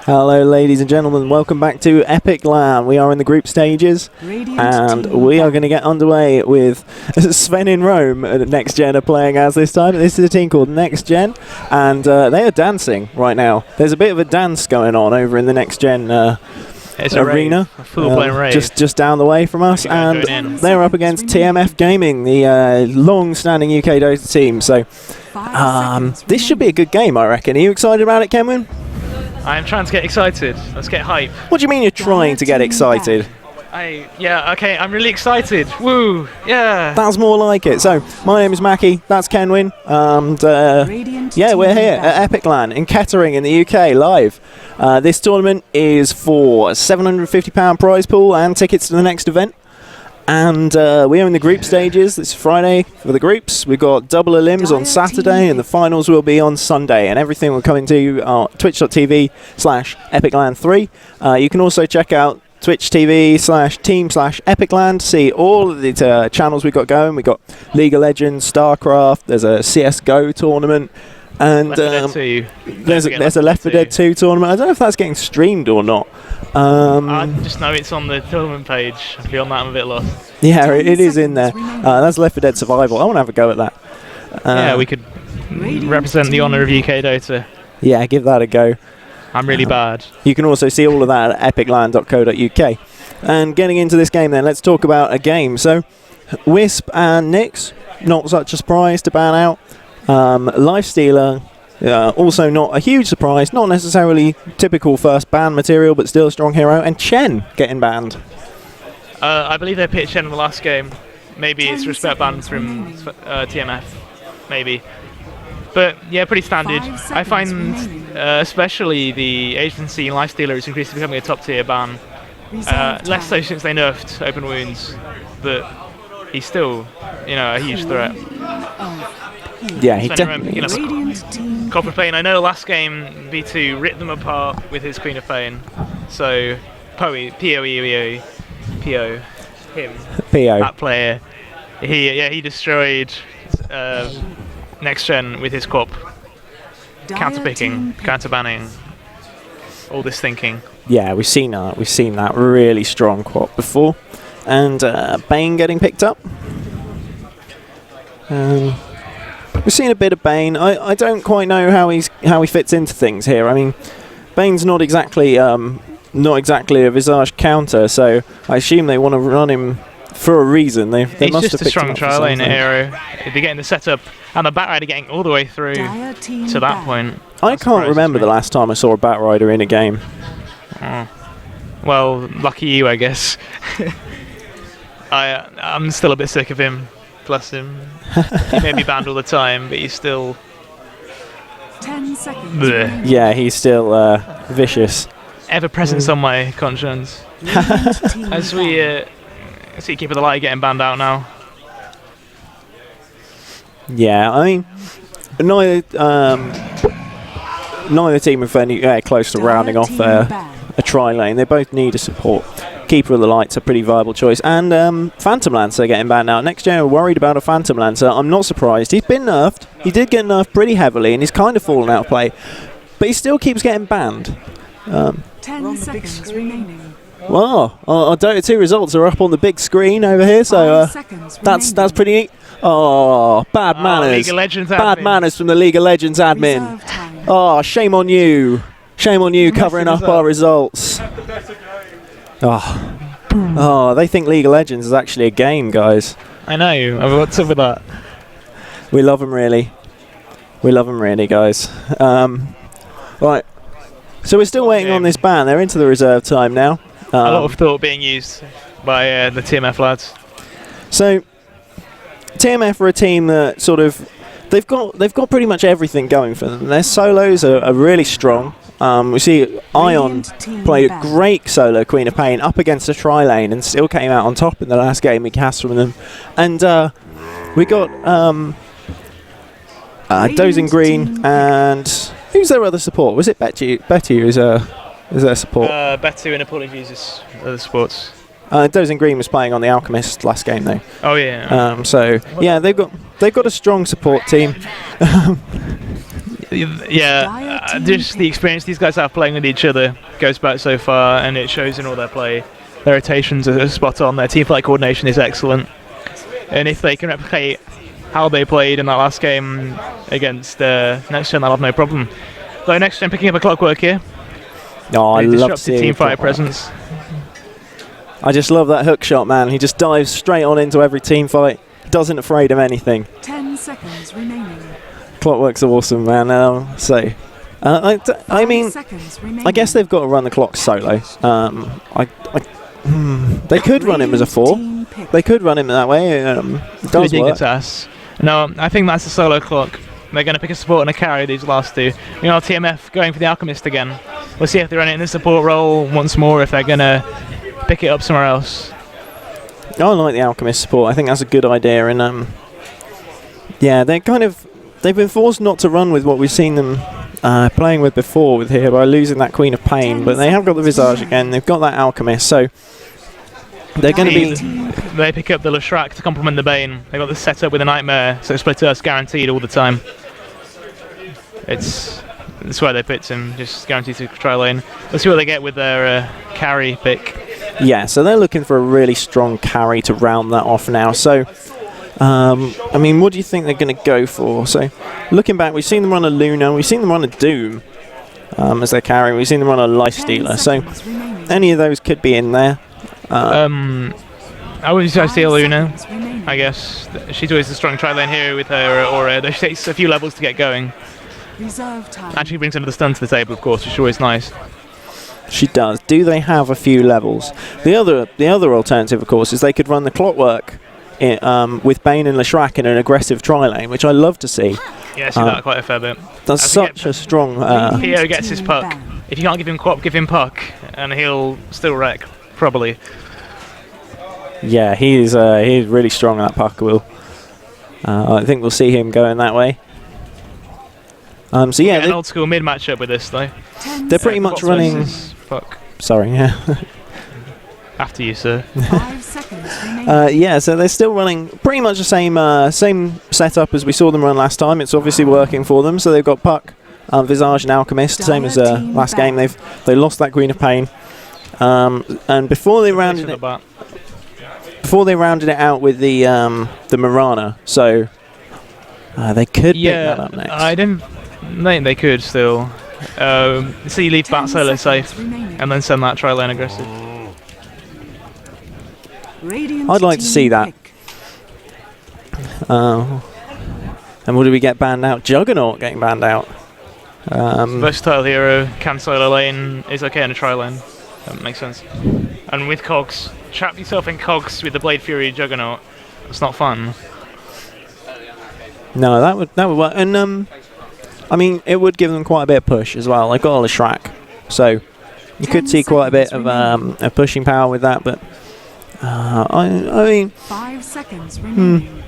Hello ladies and gentlemen, welcome back to Epiclan. We are in the group stages and we are going to get underway with Sven in Rome. Next Gen are playing as this time. This is a team called Next Gen and they are dancing right now. There's a bit of a dance going on over in the Next Gen arena, a full-blown rave. just down the way from us, and they're up against TmF Gaming, the long-standing UK Dota team. So this should be a good game, I reckon. Are you excited about it, Kenwin? I'm trying to get excited. Let's get hype. What do you mean you're trying to get excited? Okay, I'm really excited. Woo, yeah. That's more like it. So, my name is Mackie, that's Kenwin, and yeah, we're here at Epiclan in Kettering in the UK, live. This tournament is for £750 prize pool and tickets to the next event. And we are in the group stages. This Friday for the groups. We've got double elims on Saturday and the finals will be on Sunday. And everything will come into twitch.tv/Epiclan3. You can also check out twitch.tv/team/Epiclan to see all of the channels we've got going. We've got League of Legends, StarCraft, there's a CSGO tournament. And there's a Left 4 Dead 2 tournament. I don't know if that's getting streamed or not. I just know it's on the tournament page. Beyond that, I'm a bit lost. Yeah, it is in there. That's Left 4 Dead Survival. I want to have a go at that. Yeah, we could represent the honour of UK Dota. Yeah, give that a go. I'm really bad. You can also see all of that at epiclan.co.uk. And getting into this game then, let's talk about a game. So, Wisp and Nyx, not such a surprise to ban out. Lifestealer, also not a huge surprise, not necessarily typical first ban material, but still a strong hero. And Chen getting banned. I believe they pitched Chen in the last game. Maybe it's respect ban from TmF, maybe. But yeah, pretty standard. I find especially the agency and Lifestealer is increasingly becoming a top tier ban. Less so since they nerfed Open Wounds, but he's still, a huge threat. Yeah, he definitely Copper Pain. I know last game V2 ripped them apart with his Queen of Pain. So P-O-E-O, him, that player. He destroyed Next Gen with his Quap. Counter picking, counter banning, all this thinking. Yeah, we've seen that. We've seen that really strong Quap before, and Bane getting picked up. We've seen a bit of Bane. I don't quite know how he fits into things here. I mean, Bane's not exactly a Visage counter, so I assume they want to run him for a reason. They He's must just have a strong trial lane hero. They're getting the setup and the Batrider getting all the way through to that point. I can't remember the last time I saw a Batrider in a game. Oh. Well, lucky you, I guess. I'm still a bit sick of him. Bless him. He may be banned all the time, but he's still 10 seconds. Bleh. Yeah, he's still vicious. Ever present on my conscience. As we see Keeper of the Light getting banned out now. Yeah, I mean, neither team are any close to rounding off a tri-lane. They both need a support. Keeper of the Light's a pretty viable choice. And Phantom Lancer getting banned out. Next Gen are worried about a Phantom Lancer. I'm not surprised. He's been nerfed. He did get nerfed pretty heavily, and he's kind of fallen out of play. But he still keeps getting banned. 10 seconds remaining. Well, our Dota 2 results are up on the big screen over here, so that's pretty neat. Oh, bad manners. League of Legends bad manners from the League of Legends admin. Oh, shame on you. Shame on you covering up our results. Oh, they think League of Legends is actually a game, guys. I know. What's up with that? We love them really. We love them really, guys. Right. So we're still waiting on this ban. They're into the reserve time now. A lot of thought being used by the TmF lads. So TmF are a team that sort of they've got pretty much everything going for them. Their solos are really strong. We see Ion played a great solo Queen of Pain up against a tri-lane and still came out on top in the last game he cast from them. And we got Dozing Green and who's their other support? Was it Betty who's their support? Betu and Apologies is the supports. Dozing Green was playing on the Alchemist last game though. Oh yeah. So yeah, they've got a strong support team. Yeah, just the experience these guys have playing with each other goes back so far, and it shows in all their play. Their rotations are spot on. Their team fight coordination is excellent, and if they can replicate how they played in that last game against Next Gen, they'll have no problem. Though Next Gen picking up a clockwork here. Oh, I love to see team fight presence. I just love that hook shot, man. He just dives straight on into every team fight. Doesn't afraid of anything. 10 seconds remaining. Clockwork's awesome, man. I mean, I guess they've got to run the clock solo. They could run him as a 4. They could run him that way. It does work. No, I think that's a solo clock. They're going to pick a support and a carry, these last two. You know, TmF going for the Alchemist again. We'll see if they run it in the support role once more, if they're going to pick it up somewhere else. I like the Alchemist support. I think that's a good idea. And yeah, they've been forced not to run with what we've seen them playing with before with here by losing that Queen of Pain. But they have got the Visage again. They've got that Alchemist. So they're going to be... They pick up the Leshrac to complement the Bane. They've got this setup with a Nightmare, so Split Earth guaranteed all the time. That's why they picked him, just guaranteed to try lane. Let's see what they get with their carry pick. Yeah, so they're looking for a really strong carry to round that off now. So, I mean, what do you think they're going to go for? So, looking back, we've seen them run a Luna, we've seen them run a Doom as their carry, we've seen them run a Lifestealer. So, any of those could be in there. I would say a Luna, I guess. She's always a strong tri-lane hero with her aura, though she takes a few levels to get going. And she brings another stun to the table, of course, which is always nice. She does. Do they have a few levels? The other alternative, of course, is they could run the Clockwork with Bane and Leshrac in an aggressive tri-lane, which I love to see. Yeah, I see that quite a fair bit. That's such a strong... PO gets his puck. If you can't give him Quap, give him puck, and he'll still wreck, probably. Yeah, he's really strong at that puck wheel. I think we'll see him going that way. So yeah, an old school mid matchup with this though. They're pretty much running. Puck. Sorry, yeah. After you, sir. 5 seconds remaining. Yeah, so they're still running pretty much the same setup as we saw them run last time. It's obviously working for them. So they've got Puck, Visage, and Alchemist, same as last game. They lost that Queen of Pain, and before they rounded it out with the Marana. So they could pick that up next. I think they could still. So you leave Bat Solo safe and then send that tri-lane aggressive. I'd like to see that. And what do we get banned out? Juggernaut getting banned out. Versatile hero, can solo lane, is okay in a tri-lane. That makes sense. And with Cogs, trap yourself in Cogs with the Blade Fury Juggernaut. It's not fun. No, that would work. And I mean, it would give them quite a bit of push as well. They got all the Shrek, so you could see quite a bit of a pushing power with that. But I mean, 5 seconds remaining.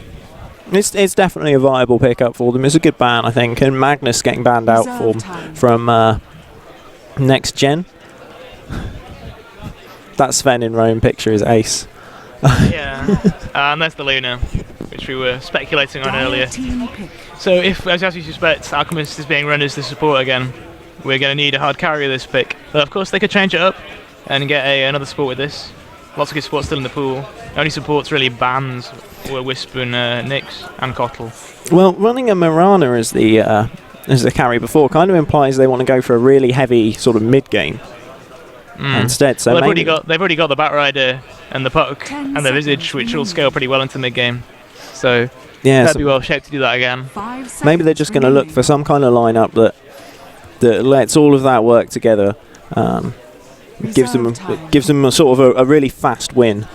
It's definitely a viable pickup for them. It's a good ban, I think. And Magnus getting banned out from Next Gen. That Sven in Rome picture is ace. Yeah, and there's the Luna, which we were speculating on earlier. So if, as you suspect, Alchemist is being run as the support again, we're going to need a hard carry of this pick. But of course they could change it up and get another support with this. Lots of good support still in the pool. Only supports really bans were Wisp and Nyx and Kotl. Well, running a Marana as the carry before kind of implies they want to go for a really heavy sort of mid game instead. So well, they've already got the Batrider and the Puck and the Visage, which will scale pretty well into mid game. So yeah, that'd be well shaped to do that again. Maybe they're just going to look for some kind of lineup that lets all of that work together. Gives them a sort of a really fast win.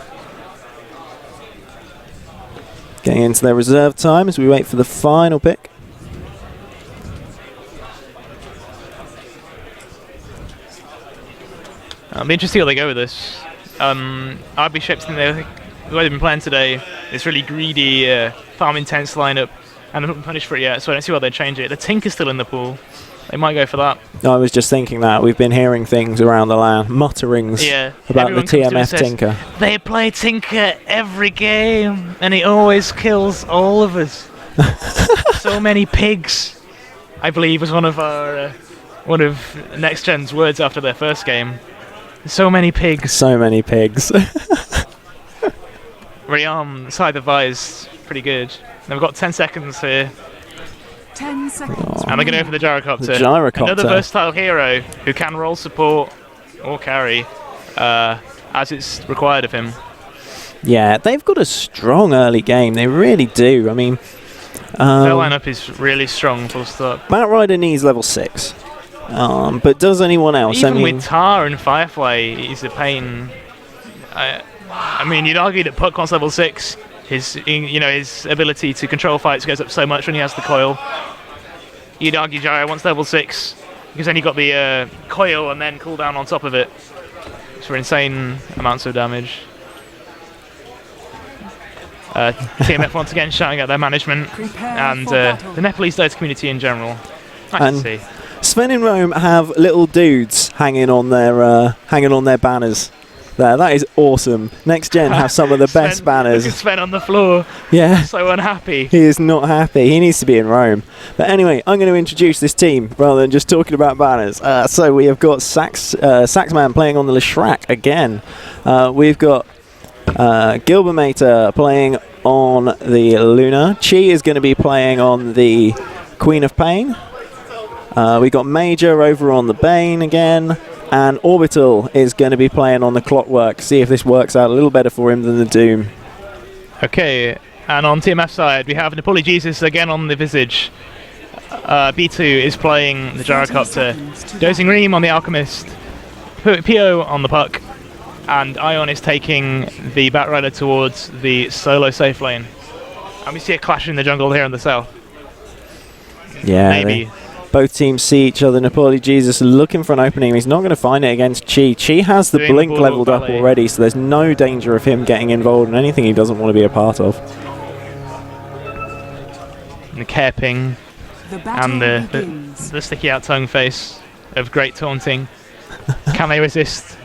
Getting into their reserve time as we wait for the final pick. I'll be interested to see how they go with this. I'd be shaped in the way they've been playing today. It's really greedy, farm intense lineup, and they've not been punished for it yet, so I don't see why they'd change it. The Tinker's still in the pool. They might go for that. I was just thinking that. We've been hearing things around the land, mutterings about the TmF Tinker. They play Tinker every game, and he always kills all of us. So many pigs. I believe was one of Next Gen's words after their first game. So many pigs. So many pigs. Riam side advised, pretty good. Now we've got 10 seconds here. 10 seconds. And they're going to go for the gyrocopter. The gyrocopter. Another versatile hero who can roll support or carry as it's required of him. Yeah, they've got a strong early game. They really do. I mean, their lineup is really strong, full stop. Batrider needs level 6. But does anyone else? Even I mean, with Tar and Firefly, he's a pain. I mean, you'd argue that Puckcon's level 6. His ability to control fights goes up so much when he has the coil. You'd argue Gyro wants level 6 because then you got the coil and then cooldown on top of it. It's for insane amounts of damage. TmF once again shouting at their management and the Nepalese Dota community in general. Nice to see. Sven and Rome have little dudes hanging on their banners. There, that is awesome. Next Gen have some of the best banners. Look at Sven on the floor. Yeah. So unhappy. He is not happy. He needs to be in Rome. But anyway, I'm going to introduce this team rather than just talking about banners. So we have got Saxman playing on the Leshrac again. We've got Gilbermater playing on the Luna. Chi is going to be playing on the Queen of Pain. We got Major over on the Bane again. And Orbital is going to be playing on the Clockwork. See if this works out a little better for him than the Doom. Okay, and on TMF side, we have Nepali Jesus again on the Visage. B2 is playing the Gyrocopter. Dozing Ream on the Alchemist. Pio on the Puck. And Ion is taking the Batrider towards the solo safe lane. And we see a clash in the jungle here in the south. Yeah, maybe. Both teams see each other. Nepali Jesus looking for an opening. He's not going to find it against Chi. Chi has the blink leveled up already, so there's no danger of him getting involved in anything he doesn't want to be a part of. And the care ping and the sticky out tongue face of great taunting. Can they resist?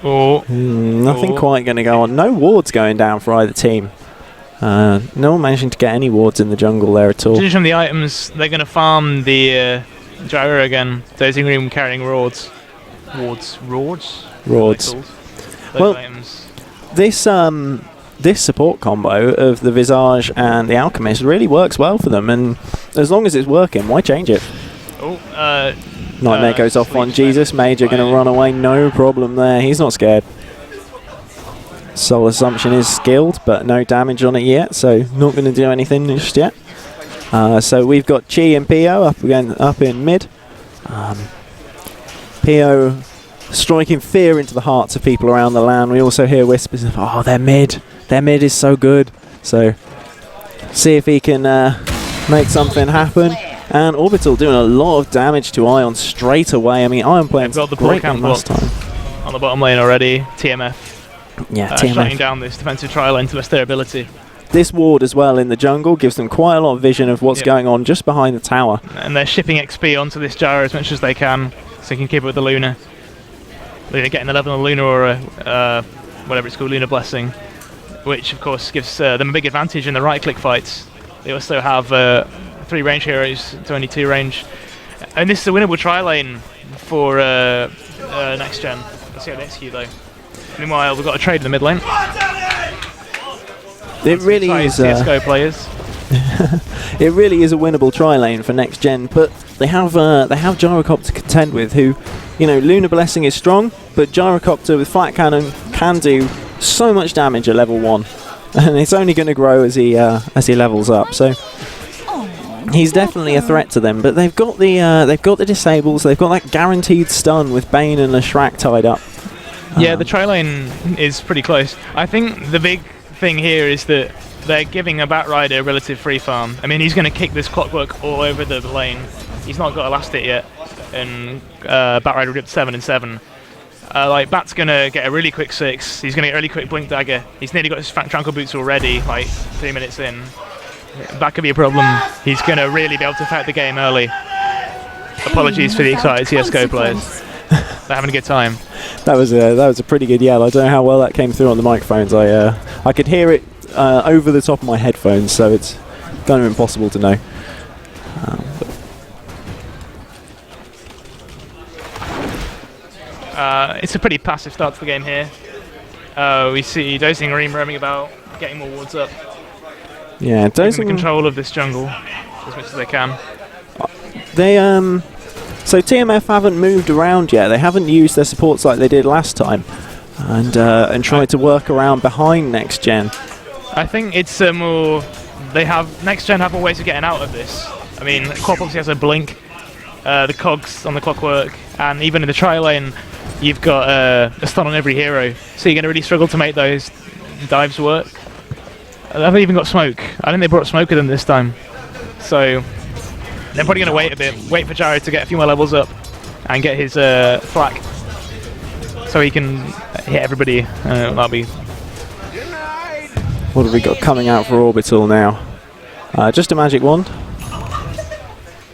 Nothing quite going to go on. No wards going down for either team. No one managing to get any wards in the jungle there at all. Judging from the items, they're going to farm the Gyro again. Dozing Room carrying Rords. Rords. Well, this support combo of the Visage and the Alchemist really works well for them, and as long as it's working, why change it? Nightmare goes off on Jesus. Major going to run away, no problem there. He's not scared. Soul Assumption is skilled, but no damage on it yet, so not going to do anything just yet. So we've got Chi and Pio up in mid. Pio striking fear into the hearts of people around the land. We also hear whispers of, oh, their mid is so good. So see if he can make something happen. And Orbital doing a lot of damage to Ion straight away. I mean, Ion playing got the great last time. On the bottom lane already. TMF. Yeah, TmF. Shutting down this defensive trial lane to best their ability. This ward as well in the jungle gives them quite a lot of vision of what's going on just behind the tower. And they're shipping XP onto this Gyro as much as they can, so they can keep it with the Luna. Luna getting the level on the Luna or whatever it's called, Luna Blessing, which of course gives them a big advantage in the right-click fights. They also have 3 range heroes to only 2 range. And this is a winnable tri-lane for Next Gen. Let's see how they execute though. Meanwhile, we've got a trade in the mid lane. It really is CSGO players. It really is a winnable tri-lane for Next Gen, but they have Gyrocopter to contend with, who, you know, Luna Blessing is strong, but Gyrocopter with Flat Cannon can do so much damage at level 1, and it's only going to grow as he levels up. So he's definitely a threat to them. But they've got the disables, they've got that guaranteed stun with Bane and Leshrac tied up. Yeah, the tri-lane is pretty close. I think the big thing here is that they're giving a Batrider a relative free farm. I mean, he's going to kick this Clockwork all over the lane. He's not got Elastic yet, and Batrider ripped 7 and 7. Like, Bat's going to get a really quick 6. He's going to get a really quick Blink Dagger. He's nearly got his Tranquil Boots already, like 3 minutes in. That could be a problem. He's going to really be able to affect the game early. Apologies for the excited CSGO players. They're having a good time. That was a pretty good yell. I don't know how well that came through on the microphones. I could hear it over the top of my headphones, so it's kind of impossible to know. It's a pretty passive start to the game here. We see Dozing Ream roaming about, getting more wards up. Yeah, Taking the control of this jungle as much as they can. They so TmF haven't moved around yet. They haven't used their supports like they did last time, and tried to work around behind Next Gen. I think it's more Next Gen have more ways of getting out of this. I mean, Corp obviously has a blink, the cogs on the clockwork, and even in the tri lane, you've got a stun on every hero. So you're going to really struggle to make those dives work. They haven't even got smoke. I think they brought smoke with them this time. So they're probably going to wait a bit, wait for Gyro to get a few more levels up and get his flak so he can hit everybody. That'll be... What have we got coming out for Orbital now? Just a magic wand.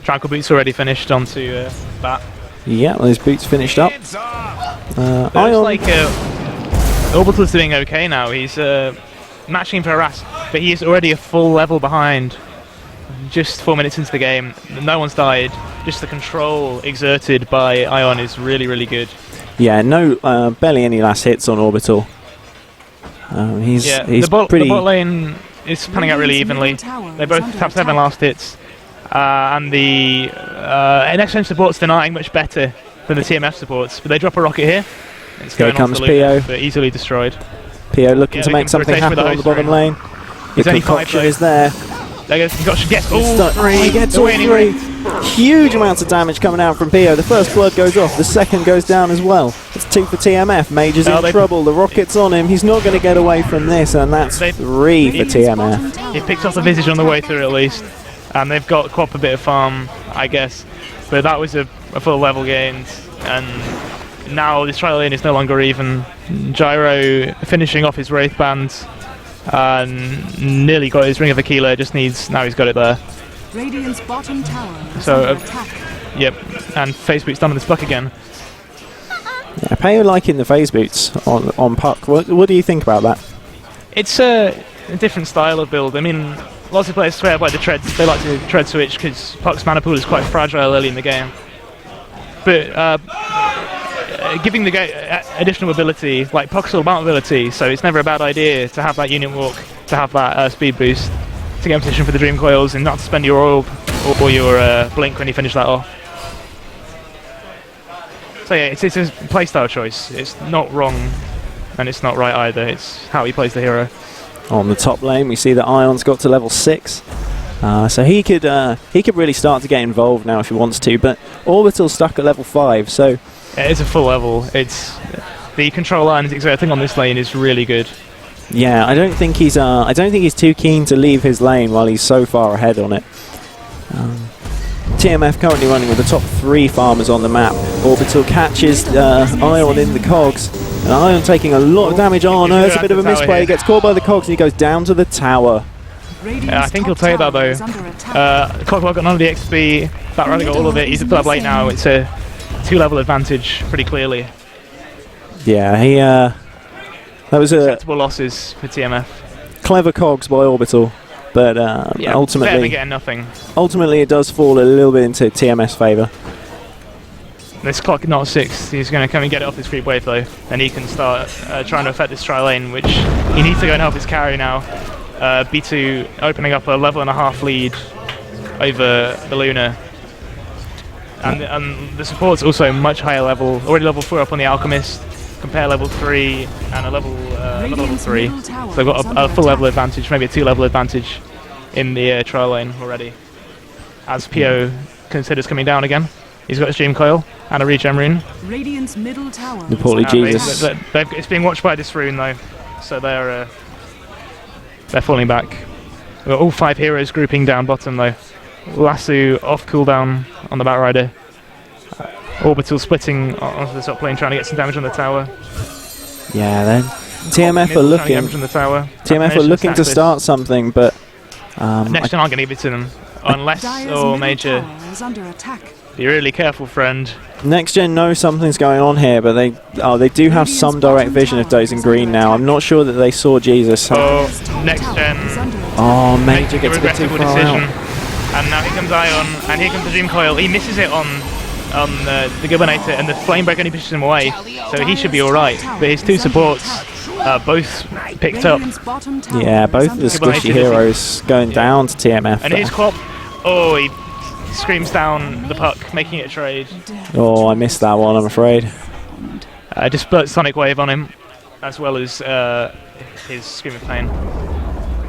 Tranquil Boots already finished onto Bat. Yeah, well, his boots finished up. Looks like Orbital's doing okay now. He's matching for Harass, but he is already a full level behind. Just 4 minutes into the game, no one's died. Just the control exerted by Ion is really, really good. Yeah, no, barely any last hits on Orbital. He's the bot lane is panning out really evenly. They both have 7 last hits, and the Next Gen support's denying much better than the TmF supports. But they drop a rocket here. It's here comes PO. But easily destroyed. PO looking to make something happen on the bottom lane. The concoction is there. Concoction gets all he gets all 3. Huge amounts of damage coming out from PO. The first blood goes off, the second goes down as well. It's 2 for TmF. Major's in trouble. The rocket's on him. He's not going to get away from this, and that's 3 for TmF. He picks off the Visage on the way through at least, and they've got Quap a bit of farm, I guess. But that was a full level gained, and now this trial lane is no longer even. Gyro finishing off his Wraith Band. Nearly got his Ring of Aquila, just needs, now he's got it there. Radiant's bottom tower. So, yep, and Phase Boots done on this buck again. Yeah, PO liking the Phase Boots on Puck. What do you think about that? It's a different style of build. I mean, lots of players swear by the treads. They like to tread switch because Puck's mana pool is quite fragile early in the game. But giving the additional mobility, like Puck's all about mobility, so it's never a bad idea to have that unit walk, to have that speed boost, to get in position for the Dream Coils and not to spend your orb or your blink when you finish that off. So yeah, it's a playstyle choice. It's not wrong and it's not right either. It's how he plays the hero. On the top lane, we see that Ion's got to level 6. So he could really start to get involved now if he wants to, but Orbital's stuck at level 5, so... It's a full level. It's the control line exerting on this lane is really good. Yeah, I don't think he's too keen to leave his lane while he's so far ahead on it. TmF currently running with the top 3 farmers on the map. Orbital catches Ion in the cogs, and Ion taking a lot of damage. Oh no, it's a bit of a misplay. He gets caught by the cogs and he goes down to the tower. I think he'll take that though. Clockwork got none of the XP, Bat Rider got all of it. He's at level 8 now. It's a 2-level advantage pretty clearly. Yeah, he that was acceptable losses for TmF. Clever cogs by Orbital, but ultimately getting nothing. Ultimately, it does fall a little bit into TmF's favour. This clock not 6. He's going to come and get it off this creep wave though, and he can start trying to affect this tri lane, which he needs to go and help his carry now. B2 opening up a level and a half lead over the Luna. And the support's also much higher level, already level 4 up on the Alchemist, compare level 3 and a level 3. So they've got a full level advantage, maybe a 2-level advantage in the trial lane already. As PO considers coming down again. He's got his Dream Coil and a regen rune. Radiant's middle tower. The poorly Jesus. It's being watched by this rune though, so they're falling back. We've got all 5 heroes grouping down bottom though. Lasso off cooldown on the Bat Rider. Orbital splitting onto the top lane, trying to get some damage on the tower. Yeah, then TmF are looking. Damage on the tower. TmF are looking to start something, but Next Gen aren't going to give it to them unless or Major. Be really careful, friend. Next Gen knows something's going on here, but they do have some direct vision of Dozing Green now. I'm not sure that they saw Jesus. Oh, Next Gen Oh, Major gets a bit too regrettable far decision. out. And now here comes Ion, and here comes the Dream Coil. He misses it on the Gibbernator, and the Flame Break only pushes him away, so he should be alright. But his two supports both picked up. Yeah, both of the squishy heroes going down to TmF. And here's Quap. Oh, he screams down the puck, making it a trade. Oh, I missed that one, I'm afraid. Just put Sonic Wave on him, as well as his Scream of Pain.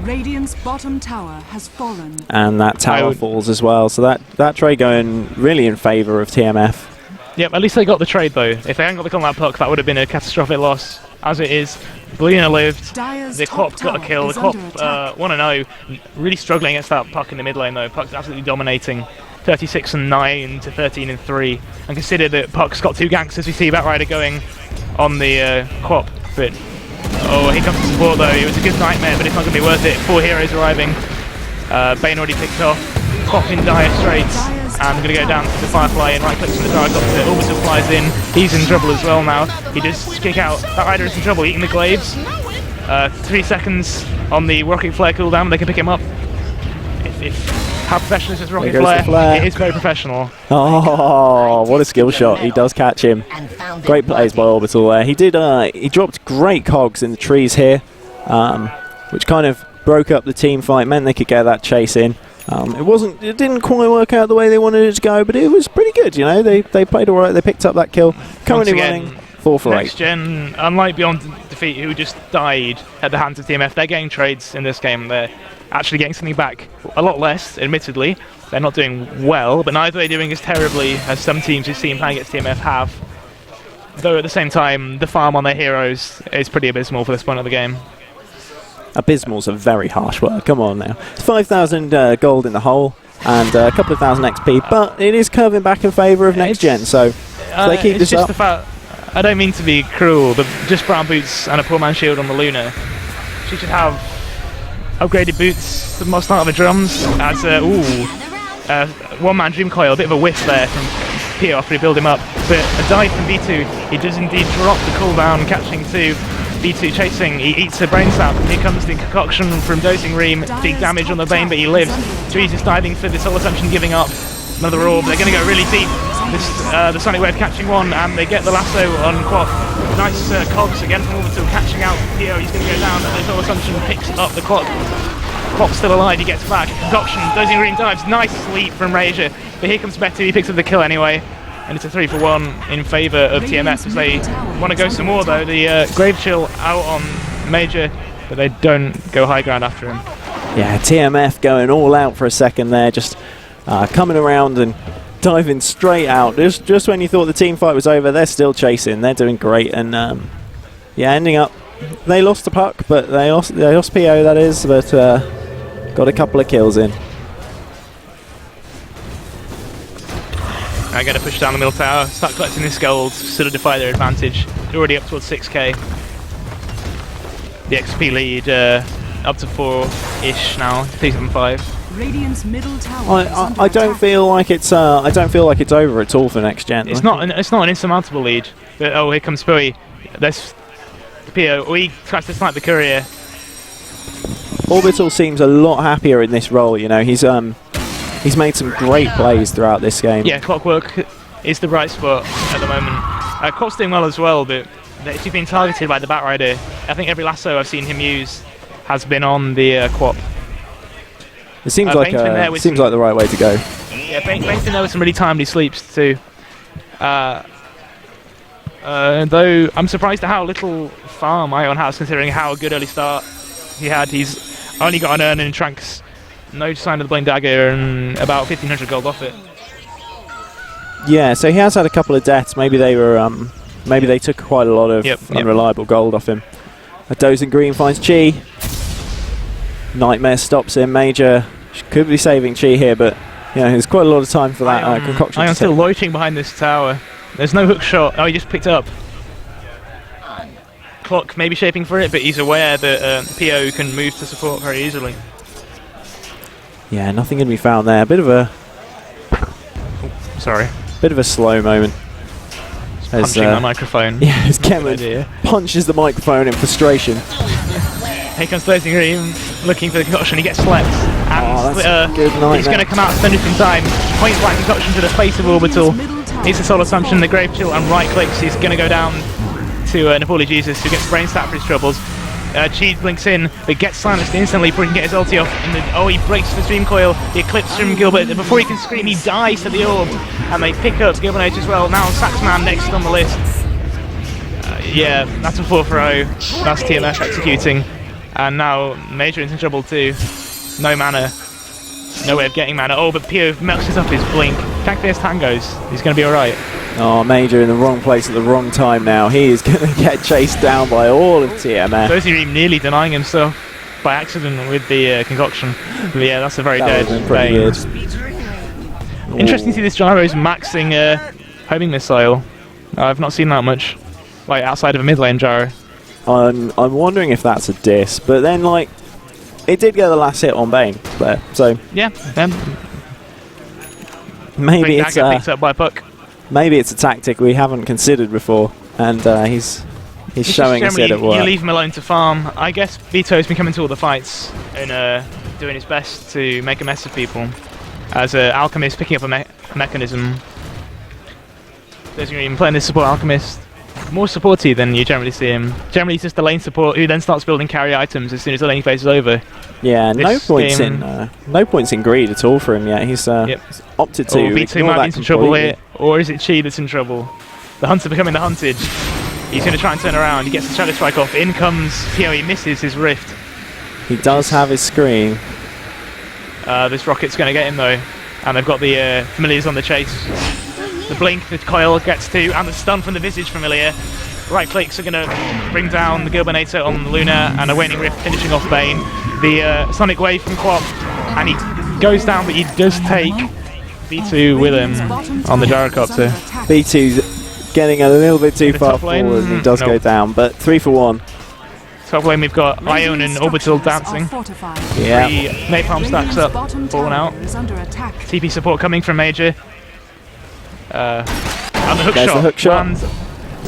Radiant's bottom tower has fallen. And that tower falls as well, so that trade going really in favour of TmF. Yep, at least they got the trade though. If they hadn't got the kill on that puck, that would have been a catastrophic loss. As it is, Bellina lived, the Quap got a kill, the Quap 1-0, really struggling against that puck in the mid lane though. Puck's absolutely dominating, 36-9 to 13-3. And consider that Puck's got two ganks, as we see Batrider going on the Quap. But oh, here comes the support though. It was a good nightmare, but it's not going to be worth it. 4 heroes arriving. Bane already picked off. Quap in dire straits. And we're going to go down to the Firefly and right clicks from the Gyrocopter. Orbital flies in. He's in trouble as well now. He does kick out. That Rider is in trouble, eating the glaives. 3 seconds on the Rocket Flare cooldown. They can pick him up. How professional is this Rocket Flare? It is very professional. Oh, what a skill shot. He does catch him. Great plays by Orbital there. He dropped great cogs in the trees here, which kind of broke up the team fight, meant they could get that chase in. It didn't quite work out the way they wanted it to go, but it was pretty good, you know. They played alright, they picked up that kill. Currently running 4 for 8. Next Gen, unlike Beyond Defeat, who just died at the hands of TmF, they're getting trades in this game. They're actually getting something back, a lot less, admittedly. They're not doing well, but neither are they doing as terribly as some teams who've seen playing against TmF have. Though at the same time, the farm on their heroes is pretty abysmal for this point of the game. Abysmal's a very harsh word, come on now. It's 5,000 gold in the hole and a couple of thousand XP, but it is curving back in favour of next gen, so if they keep this up. The fact, I don't mean to be cruel, but just brown boots and a poor man's shield on the Luna. She should have upgraded boots, the most out of the drums, as one-man Dream Coil, a bit of a whiff there from Pio after he built him up, but a dive from B2, he does indeed drop the cooldown, catching 2. B2 chasing, he eats a brain sap. Here comes the concoction from Dosing Ream, big damage on the Bane, but he lives. Jesus diving for the Soul Assumption, giving up. Another orb, they're going to go really deep. The Sonic Wave catching one, and they get the lasso on Quap. Nice cogs again from Orbital, catching out Pio, he's going to go down, but the Soul Assumption picks up the Quap. Quap's still alive, he gets back. Concoction, Dosing Ream dives, nice sleep from Razor. But here comes Betu, he picks up the kill anyway. And it's a 3 for 1 in favour of TmF as they want to go some more though. The Grave Chill out on Major, but they don't go high ground after him. Yeah, TmF going all out for a second there, just coming around and diving straight out. Just when you thought the team fight was over, they're still chasing. They're doing great, and yeah, ending up they lost the puck, but they lost PO, that is, but got a couple of kills in. I got to push down the middle tower, start collecting this gold, solidify their advantage. They're already up towards 6k. The XP lead up to 4-ish now, 375. Radiant's middle tower. I don't feel like it's over at all for next gen. It's not an insurmountable lead. But oh, here comes Spooey. There's Pio. He tries to snipe the courier. Orbital seems a lot happier in this role. You know, he's made some great plays throughout this game. Yeah, Clockwork is the bright spot at the moment. Quap's doing well as well, but he's been targeted by the Batrider. I think every lasso I've seen him use has been on the Quap. It seems like the right way to go. Yeah, Bane's been there with some really timely sleeps too. Though I'm surprised at how little farm Ion has, considering how good early start he had. He's only got an urn in Trunks. No sign of the Blame Dagger and about 1,500 gold off it. Yeah, so he has had a couple of deaths. Maybe they took quite a lot of unreliable gold off him. A Dozing Green finds Chi. Nightmare stops him. Major could be saving Chi here, but you know, there's quite a lot of time for that concoction. Ion's still loitering behind this tower. There's no hook shot. Oh, he just picked up. Clock maybe shaping for it, but he's aware that PO can move to support very easily. Yeah, nothing can be found there. Bit of a slow moment. Punching my microphone. Yeah, as Cameron punches the microphone in frustration. Here comes Dosing Ream. looking for the concoction. He gets slept, and he's going to come out stunned in time. Point blank concoction to the face of Orbital. Needs a soul assumption, the grave chill, and right clicks. He's going to go down to Napoli Jesus, who gets brain stat for his troubles. Chi blinks in, but gets silenced instantly before he can get his ulti off. And he breaks the stream coil. The eclipse from Gilbert. Before he can scream, he dies to the orb, and they pick up Gilbert H as well. Now Saxman next on the list. Yeah, that's a 4-0. That's TmF executing. And now Major is in trouble too. No mana. No way of getting mana. Oh, but Pio melts up his blink. Tank Fierce Tangos. He's going to be alright. Oh, Major in the wrong place at the wrong time now. He is going to get chased down by all of TmF. Dozier nearly denying himself by accident with the concoction. But yeah, that's a very dead Bane. Interesting to see this Gyro's maxing homing missile. I've not seen that much. Like outside of a mid lane gyro. I'm wondering if that's a diss, but then like it did get the last hit on Bane there, so yeah. Maybe it's picked up by Puck. Maybe it's a tactic we haven't considered before, and he's showing us it at work. You leave him alone to farm. I guess Vito's been coming to all the fights and doing his best to make a mess of people. As Alchemist picking up a mechanism. There's even playing this support Alchemist. More supporty than you generally see him. Generally he's just the lane support who then starts building carry items as soon as the lane phase is over. Yeah, no points in greed at all for him yet. He's opted to V2 might be in trouble here, or is it Chi that's in trouble? The hunter becoming the hunted. He's going to try and turn around. He gets the Shadow Strike off. In comes Pio. He misses his rift. He does have his screen. This rocket's going to get him though, and they've got the familiars on the chase. The blink, the coil gets to, and the stun from the Visage Familiar. Right clicks are going to bring down the Gilbernator on Luna, and a Waning Rift finishing off Bane. The Sonic Wave from Quap, and he goes down, but he does take B2 with him on the gyrocopter. B2's getting a little bit too far forward, and he does go down, but 3 for 1. Top lane we've got Ion and Orbital dancing. Yeah. 3 Napalm stacks up, falling out. TP support coming from Major. And the hook shot.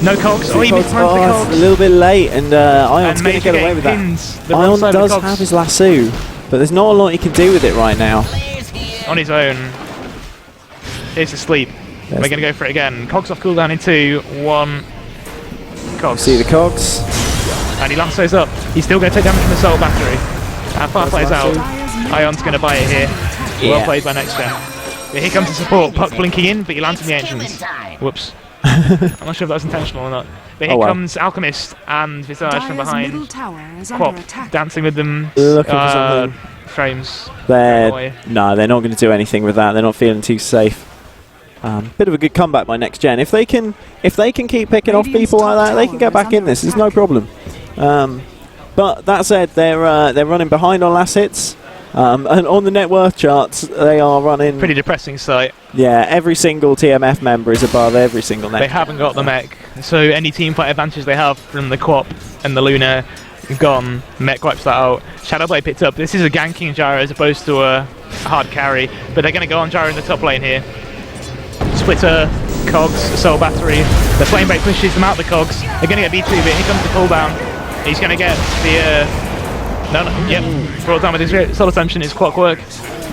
No cogs. Oh, he missed the cogs. A little bit late, and Ion's going to get away with that. Ion does have his lasso, but there's not a lot he can do with it right now. On his own. Here's the sleep. We're going to go for it again. Cogs off cooldown in 2, 1. Cogs. See the cogs. And he lassos up. He's still going to take damage from the soul battery. And far plays out. Ion's going to buy it here. Well played by Next Gen. But here comes the support. Puck blinking in, but he lands in the entrance. Whoops. I'm not sure if that was intentional or not. But here comes Alchemist and Visage from behind. Quap dancing with them. Frames. No, they're not going to do anything with that. They're not feeling too safe. Bit of a good comeback by Next Gen. If they can keep picking off people like that, they can get back in this. There's no problem. But that said, they're running behind on last hits. And on the net worth charts, they are running... Pretty depressing sight. Yeah, every single TmF member is above every single net. They haven't got the mech, so any team fight advantage they have from the Quap and the Luna gone. Mech wipes that out. Shadowblade picked up. This is a ganking gyro as opposed to a hard carry, but they're going to go on gyro in the top lane here. Splitter, cogs, soul battery. The flame break pushes them out the cogs. They're going to get B2, but here comes the cooldown. He's going to get the... brought down with his soul assumption, his clockwork.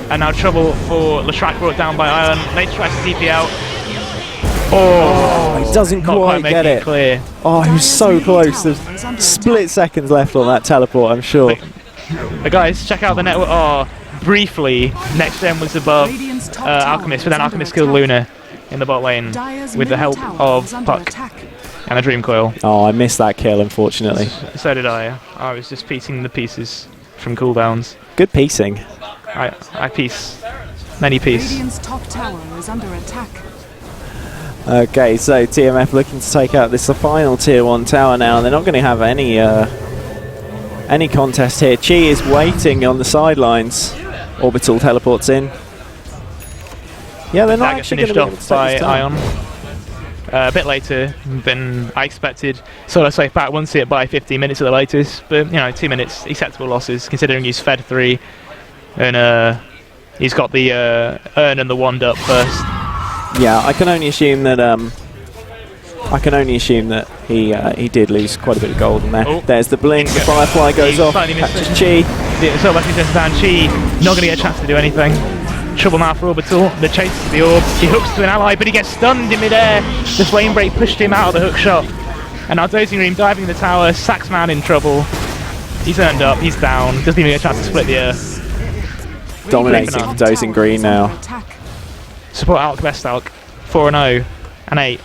And now trouble for Leshrac, brought down by Ion. Nate tries to TP out. He doesn't quite get it. Clear. Oh, he was so close. There's split seconds left on that teleport, I'm sure. But guys, check out the network. Oh, briefly, Next Gen was above Alchemist, but then Alchemist killed Luna in the bot lane with the help of Puck and a Dream Coil. Oh, I missed that kill, unfortunately. So did I. I was just piecing the pieces from cooldowns. Good piecing. I piece. Many piece. Radiant's top tower is under attack. Okay, so TmF looking to take out this final tier 1 tower now. They're not going to have any contest here. Chi is waiting on the sidelines. Orbital teleports in. Yeah, they're not actually going to be able to by Ion. A bit later than I expected. Solo safe back, won't see it by 15 minutes at the latest, but 2 minutes, acceptable losses considering he's fed 3 and he's got the urn and the wand up first. Yeah, I can only assume that I can only assume that he did lose quite a bit of gold in there. Oh. There's the blink, the Firefly goes off, catches Chi. It's all like he turns down Chi, not going to get a chance to do anything. Trouble now for Orbital, the chase to the orb, he hooks to an ally but he gets stunned in midair. The flame break pushed him out of the hook shot. And now Dosing Ream diving in the tower, Saxman in trouble. He's earned up, he's down, doesn't even get a chance to split the earth. Dominating for Dosing Green now. Support Alk, best Alk, 4-0 and 8.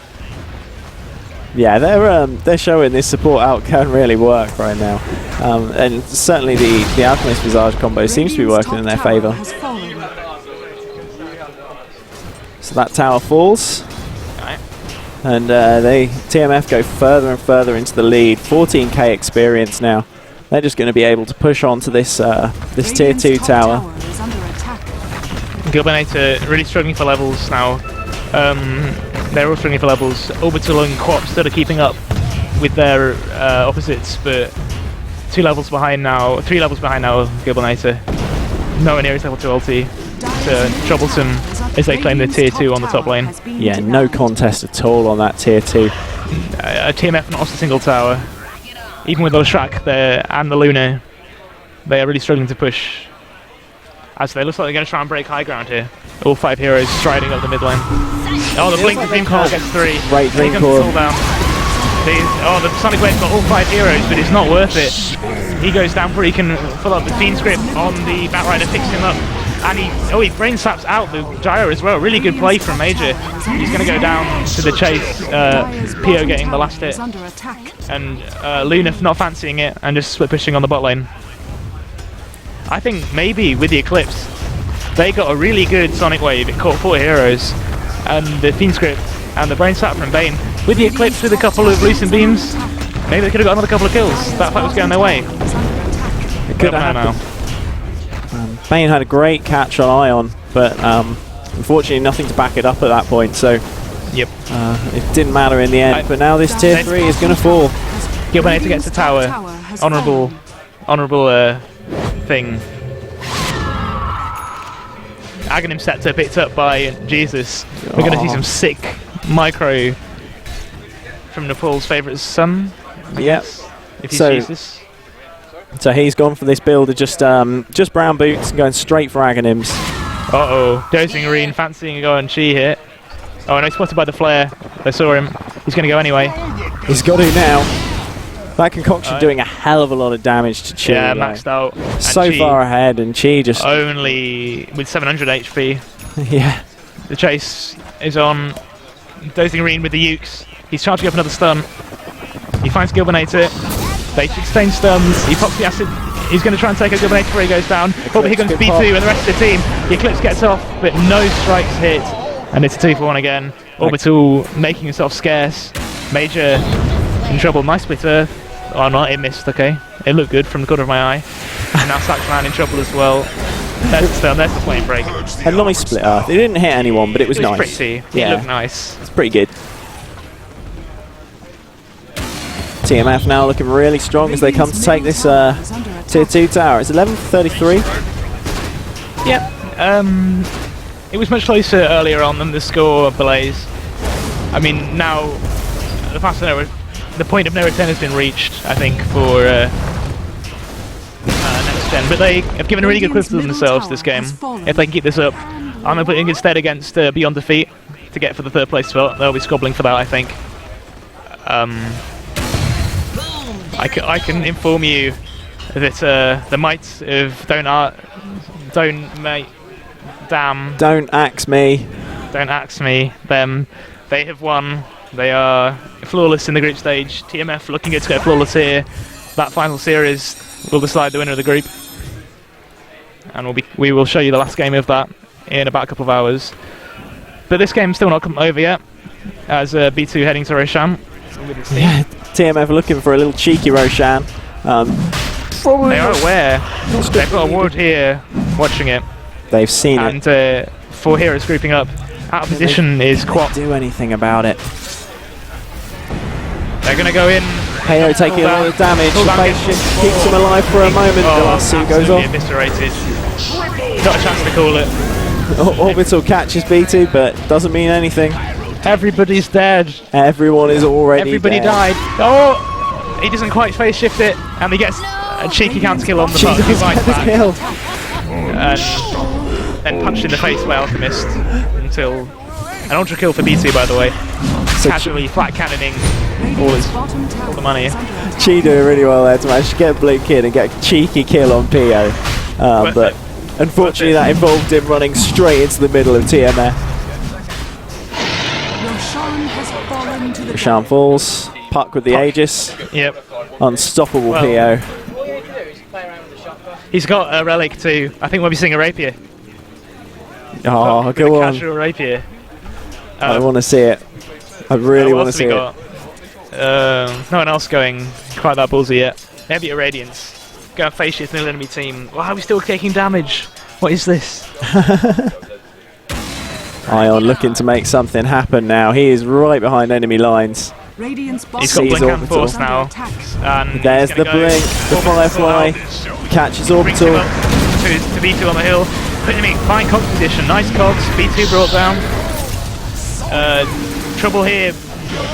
Yeah, they're showing this support out can really work right now, and certainly the Alchemist Visage combo seems to be working in their favour. So that tower falls, and TmF go further and further into the lead. 14k experience now. They're just going to be able to push on to this this tier 2 tower. Gilbinator really struggling for levels now. They're all struggling for levels. Orbital and Quap still are keeping up with their opposites, but 3 levels behind now, Gilbinator. Nowhere near his level 2 ulti. It's troublesome as they claim the tier 2 on the top lane. Yeah, no contest at all on that tier 2. TmF not lost a single tower. Even with the Shrek there and the Luna, they are really struggling to push. As they look like they're going to try and break high ground here. All 5 heroes striding up the mid lane. Oh, the blink, the Dream Core gets 3. Great Dream Core. Oh, the Sonic Wave's got all 5 heroes, but it's not worth it. He goes down before he can fill up the Fiend Script on the Batrider, picks him up. And he brain slaps out the Gyro as well. Really good play from Major. He's going to go down to the chase. Pio getting the last hit. And Luna not fancying it and just split pushing on the bot lane. I think maybe with the Eclipse, they got a really good Sonic Wave. It caught 4 heroes. And the Fiend Script and the brain slap from Bane. With the Eclipse with a couple of Lucent Beams, maybe they could have got another couple of kills. That fight was going their way. It could have happened. Bane had a great catch on Ion, but unfortunately nothing to back it up at that point, so yep. It didn't matter in the end. But now this tier 3 is going to fall. Gilbinator gets the tower. Honourable thing. Aghanim Scepter picked up by Jesus. We're going to see some sick micro from Nepal's favourite son. Yep. If he's Jesus. So he's gone for this build of just brown boots and going straight for Aghanims. Uh-oh. Dosing Green fancying a go on Chi hit. Oh, no, spotted by the flare. They saw him. He's going to go anyway. He's got to now. That concoction doing a hell of a lot of damage to Chi. Yeah, maxed out. So far ahead, and Chi just... only with 700 HP. Yeah. The chase is on. Dosing Green with the Ukes. He's charging up another stun. He finds Gilbinator. They exchange stuns. He pops the acid. He's going to try and take a Gilbinator before he goes down. Oh, but here comes B2 and the rest of the team. The Eclipse gets off, but no strikes hit. And it's a 2-for-1 again. Orbital making himself scarce. Major in trouble. Nice split earth. Oh, not. It missed. Okay. It looked good from the corner of my eye. And now Saxman in trouble as well. There's the stun. There's the flame break. A nice split earth. It didn't hit anyone, but it was nice. It was pretty. Yeah. It looked nice. It's pretty good. TmF now looking really strong as they come to take this tier 2 tower. It's 11:33. Yep. It was much closer earlier on than the score belays. I mean, now the point of no return has been reached, I think, for next gen. But they have given a really good quiz to themselves this game. If they can keep this up, I'm going to put it instead against Beyond Defeat to get for the 3rd place spot. They'll be squabbling for that, I think. I can inform you that the might of Don't Axe Me, them, they have won. They are flawless in the group stage. TmF looking good to get flawless here. That final series will decide the winner of the group. And we will show you the last game of that in about a couple of hours. But this game's still not come over yet, as B2 heading to Roshan. Yeah, TmF looking for a little cheeky Roshan. They are aware. They've got a ward here watching it. They've seen it. And 4 heroes grouping up. Out of position is Quap. Do anything about it. They're going to go in. Peo taking a lot of damage. Patience keeps him alive for a moment. The last suit goes off. Eviscerated. Not a chance to call it. Orbital catches B2, but doesn't mean anything. Everybody's dead. Everyone is already Everybody dead. died. Oh! He doesn't quite phase shift it, and he gets a cheeky counter kill on the part. He bites back. Kill. And then punched in the face by Alchemist until an ultra kill for B2, by the way. So Casually flat cannoning all the money. Chi doing really well there to manage to get a blink in and get a cheeky kill on Pio. But unfortunately that involved him running straight into the middle of TmF. Roshan falls. Puck with the Aegis. Yep. Unstoppable Pio. He's got a relic too. I think we'll be seeing a rapier. Oh, go on. Casual rapier. I want to see it. I really want to see it. No one else going quite that ballsy yet. Maybe a Radiance. Go and face shift nil enemy team. Why are we still taking damage? What is this? Ion looking to make something happen now. He is right behind enemy lines. He's got Blink and Force now. And there's the blink, the Firefly. Catches Orbital. To B2 on the hill. Putting him in fine cogs position. Nice cogs. B2 brought down. Trouble here.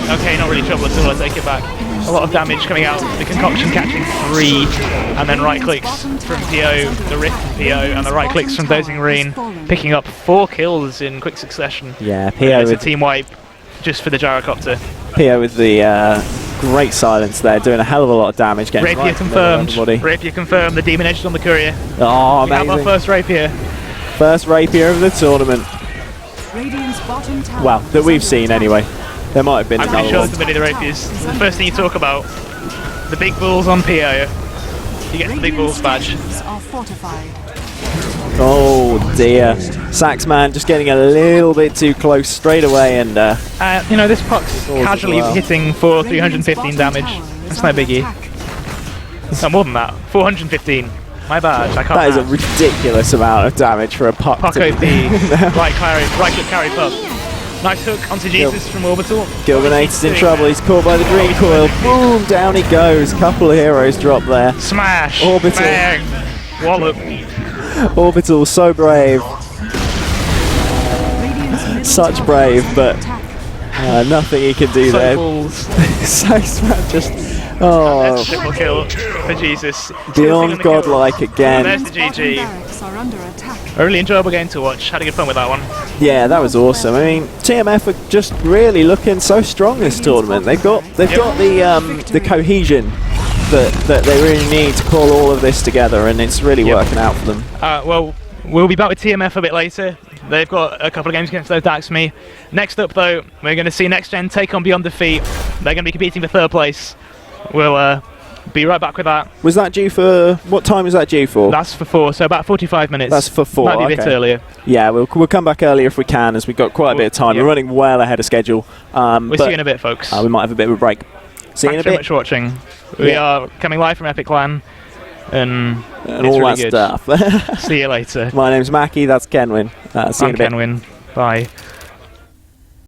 Okay, not really trouble at all. I take it back. A lot of damage coming out. The concoction catching 3, and then right clicks from PO, the rift from PO, and the right clicks from Dozing Rain, picking up 4 kills in quick succession. Yeah, PO with a team wipe just for the gyrocopter. PO with the great silence there, doing a hell of a lot of damage. Getting Rapier confirmed. Rapier confirmed. The Demon Edge is on the courier. Oh, amazing! We have our first Rapier. First Rapier of the tournament. Well, that we've seen anyway. There might have been I'm another pretty sure one. there's a bit of the rapiers. The first thing you talk about, the big bulls on PO. You get the big bulls badge. Oh dear. Saxman just getting a little bit too close straight away, and you know, this puck's casually hitting for 315 damage. That's no biggie. No, more than that. 415. My bad. I can't. That is a ridiculous amount of damage for a puck. Puck OP. right click carry puck. Nice hook onto Jesus from Orbital. Gilbinator's in trouble. He's caught by the Dream Coil. Boom! Down he goes. Couple of heroes drop there. Smash! Orbital. Bang! Wallop. Orbital, so brave. Such brave, but nothing he can do there. Saxman just... Oh. Triple kill for Jesus. Beyond godlike again. There's the GG. A really enjoyable game to watch. Had a good fun with that one. Yeah, that was awesome. I mean, TmF are just really looking so strong this tournament. They've got the cohesion that they really need to pull all of this together, and it's really working out for them. Well, we'll be back with TmF a bit later. They've got a couple of games against those Daxme. Next up, though, we're going to see Next Gen take on Beyond Defeat. They're going to be competing for 3rd place. We'll be right back with that. Was that due for... What time was that due for? That's for 4, so about 45 minutes. That's for 4, Might be a bit earlier. Yeah, we'll come back earlier if we can, as we've got quite a bit of time. We're running well ahead of schedule. We'll see you in a bit, folks. We might have a bit of a break. See you in a bit. Thanks so much for watching. We are coming live from Epiclan, and all really that stuff. See you later. My name's Mackie, that's Kenwin. See you in a bit. I'm Kenwin. Bye.